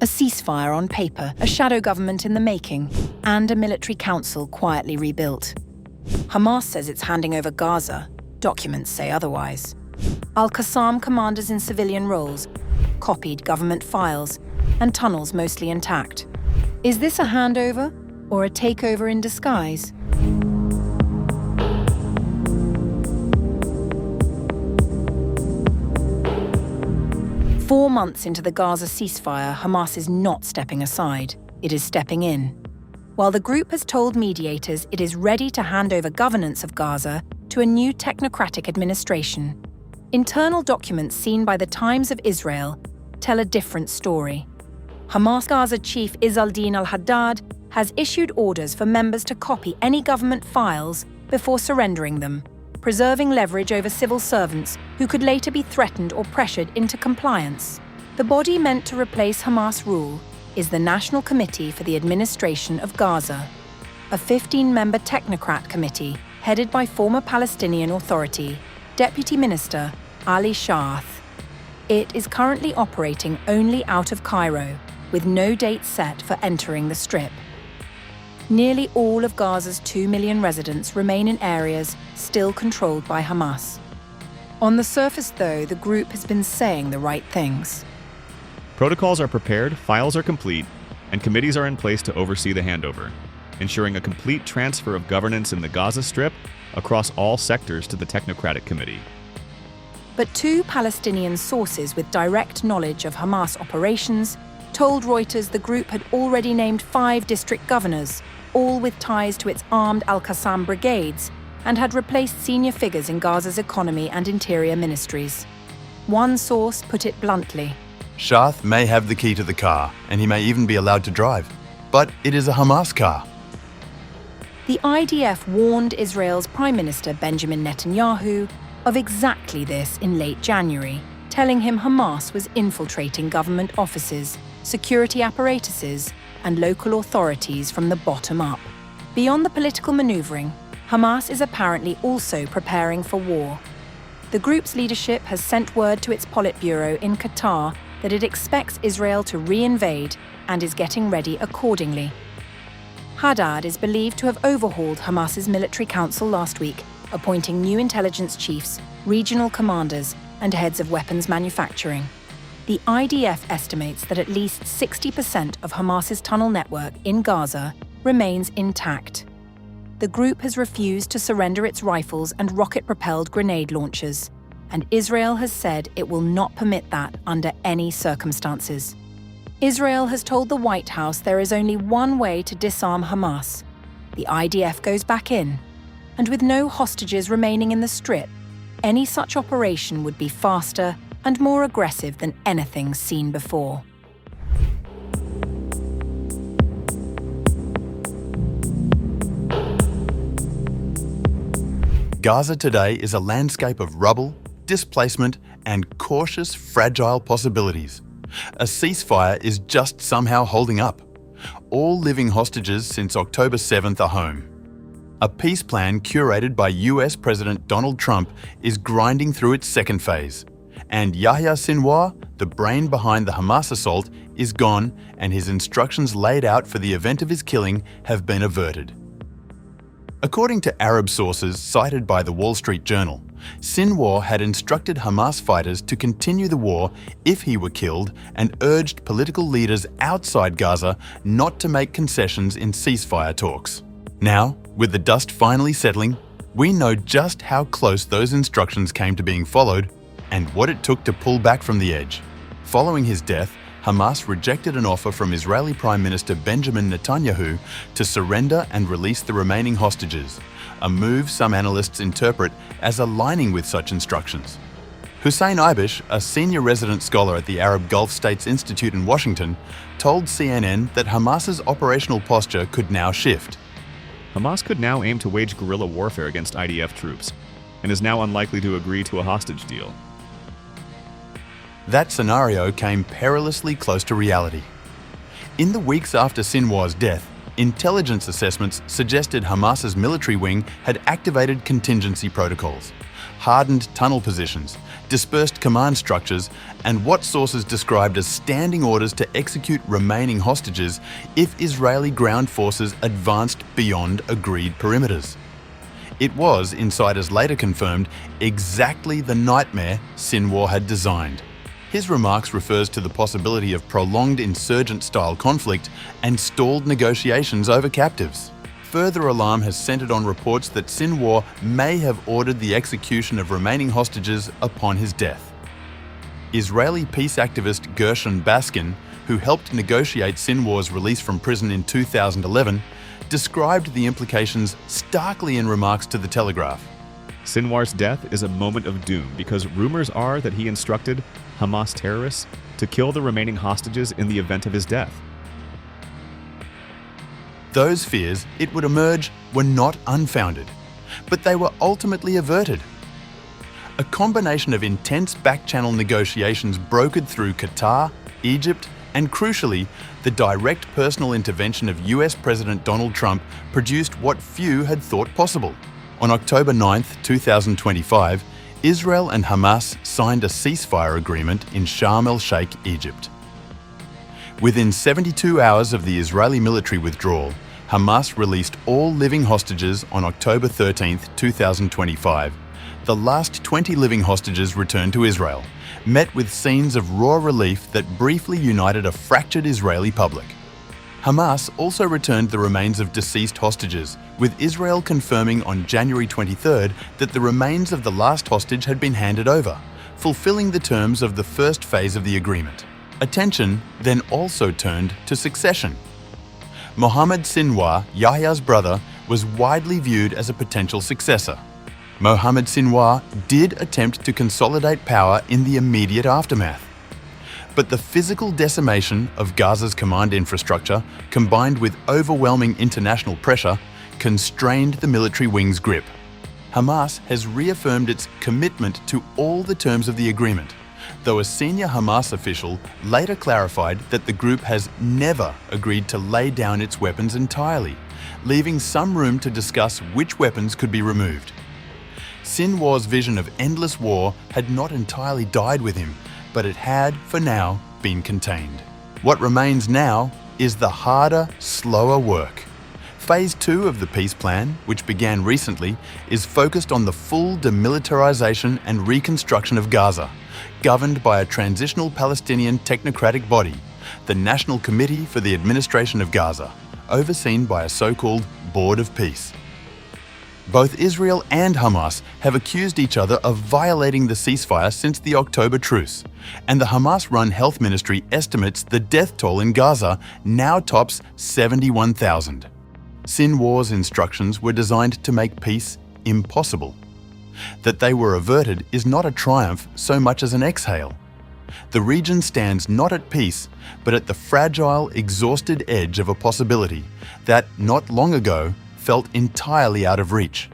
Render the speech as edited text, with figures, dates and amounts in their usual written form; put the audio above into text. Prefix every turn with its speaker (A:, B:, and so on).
A: A ceasefire on paper, a shadow government in the making, and a military council quietly rebuilt. Hamas says it's handing over Gaza. Documents say otherwise. Al-Qassam commanders in civilian roles, copied government files, and tunnels mostly intact. Is this a handover or a takeover in disguise? Four months into the Gaza ceasefire, Hamas is not stepping aside. It is stepping in. While the group has told mediators it is ready to hand over governance of Gaza to a new technocratic administration, internal documents seen by the Times of Israel tell a different story. Hamas Gaza chief al-Haddad has issued orders for members to copy any government files before surrendering them, preserving leverage over civil servants who could later be threatened or pressured into compliance. The body meant to replace Hamas rule is the National Committee for the Administration of Gaza, a 15-member technocrat committee headed by former Palestinian Authority Deputy Minister Ali Shaath. It is currently operating only out of Cairo, with no date set for entering the Strip. Nearly all of Gaza's 2 million residents remain in areas still controlled by Hamas. On the surface, though, the group has been saying the right things.
B: Protocols are prepared, files are complete, and committees are in place to oversee the handover, ensuring a complete transfer of governance in the Gaza Strip across all sectors to the Technocratic Committee.
A: But two Palestinian sources with direct knowledge of Hamas operations told Reuters the group had already named 5 district governors, all with ties to its armed Al-Qassam Brigades, and had replaced senior figures in Gaza's economy and interior ministries. One source put it bluntly:
C: Shaath may have the key to the car, and he may even be allowed to drive, but it is a Hamas car.
A: The IDF warned Israel's Prime Minister Benjamin Netanyahu of exactly this in late January, telling him Hamas was infiltrating government offices, security apparatuses, and local authorities from the bottom up. Beyond the political maneuvering, Hamas is apparently also preparing for war. The group's leadership has sent word to its Politburo in Qatar that it expects Israel to re-invade and is getting ready accordingly. Haddad is believed to have overhauled Hamas's military council last week, appointing new intelligence chiefs, regional commanders, and heads of weapons manufacturing. The IDF estimates that at least 60% of Hamas's tunnel network in Gaza remains intact. The group has refused to surrender its rifles and rocket-propelled grenade launchers, and Israel has said it will not permit that under any circumstances. Israel has told the White House there is only one way to disarm Hamas. The IDF goes back in, and with no hostages remaining in the Strip, any such operation would be faster and more aggressive than anything seen before.
C: Gaza today is a landscape of rubble, displacement, and cautious, fragile possibilities. A ceasefire is just somehow holding up. All living hostages since October 7th are home. A peace plan curated by US President Donald Trump is grinding through its second phase. And Yahya Sinwar, the brain behind the Hamas assault, is gone, and his instructions laid out for the event of his killing have been averted. According to Arab sources cited by the Wall Street Journal, Sinwar had instructed Hamas fighters to continue the war if he were killed and urged political leaders outside Gaza not to make concessions in ceasefire talks. Now, with the dust finally settling, we know just how close those instructions came to being followed and what it took to pull back from the edge. Following his death, Hamas rejected an offer from Israeli Prime Minister Benjamin Netanyahu to surrender and release the remaining hostages, a move some analysts interpret as aligning with such instructions. Hussein Ibish, a senior resident scholar at the Arab Gulf States Institute in Washington, told CNN that Hamas's operational posture could now shift.
B: Hamas could now aim to wage guerrilla warfare against IDF troops, and is now unlikely to agree to a hostage deal.
C: That scenario came perilously close to reality. In the weeks after Sinwar's death, intelligence assessments suggested Hamas's military wing had activated contingency protocols. hardened tunnel positions, dispersed command structures, and what sources described as standing orders to execute remaining hostages if Israeli ground forces advanced beyond agreed perimeters. It was, insiders later confirmed, exactly the nightmare Sinwar had designed. His remarks refers to the possibility of prolonged insurgent-style conflict and stalled negotiations over captives. Further alarm has centered on reports that Sinwar may have ordered the execution of remaining hostages upon his death. Israeli peace activist Gershon Baskin, who helped negotiate Sinwar's release from prison in 2011, described the implications starkly in remarks to The Telegraph.
B: Sinwar's death is a moment of doom because rumors are that he instructed Hamas terrorists to kill the remaining hostages in the event of his death.
C: Those fears, it would emerge, were not unfounded, but they were ultimately averted. A combination of intense back-channel negotiations brokered through Qatar, Egypt, and crucially, the direct personal intervention of US President Donald Trump produced what few had thought possible. On October 9, 2025, Israel and Hamas signed a ceasefire agreement in Sharm el-Sheikh, Egypt. Within 72 hours of the Israeli military withdrawal, Hamas released all living hostages on October 13, 2025. The last 20 living hostages returned to Israel, met with scenes of raw relief that briefly united a fractured Israeli public. Hamas also returned the remains of deceased hostages, with Israel confirming on January 23 that the remains of the last hostage had been handed over, fulfilling the terms of the first phase of the agreement. Attention then also turned to succession. Mohammed Sinwar, Yahya's brother, was widely viewed as a potential successor. Mohammed Sinwar did attempt to consolidate power in the immediate aftermath. But the physical decimation of Gaza's command infrastructure, combined with overwhelming international pressure, constrained the military wing's grip. Hamas has reaffirmed its commitment to all the terms of the agreement, though a senior Hamas official later clarified that the group has never agreed to lay down its weapons entirely, leaving some room to discuss which weapons could be removed. Sinwar's vision of endless war had not entirely died with him, but it had, for now, been contained. What remains now is the harder, slower work. Phase 2 of the peace plan, which began recently, is focused on the full demilitarization and reconstruction of Gaza, governed by a transitional Palestinian technocratic body, the National Committee for the Administration of Gaza, overseen by a so-called Board of Peace. Both Israel and Hamas have accused each other of violating the ceasefire since the October truce, and the Hamas-run health ministry estimates the death toll in Gaza now tops 71,000. Sinwar's instructions were designed to make peace impossible. That they were averted is not a triumph so much as an exhale. The region stands not at peace, but at the fragile, exhausted edge of a possibility that, not long ago, felt entirely out of reach.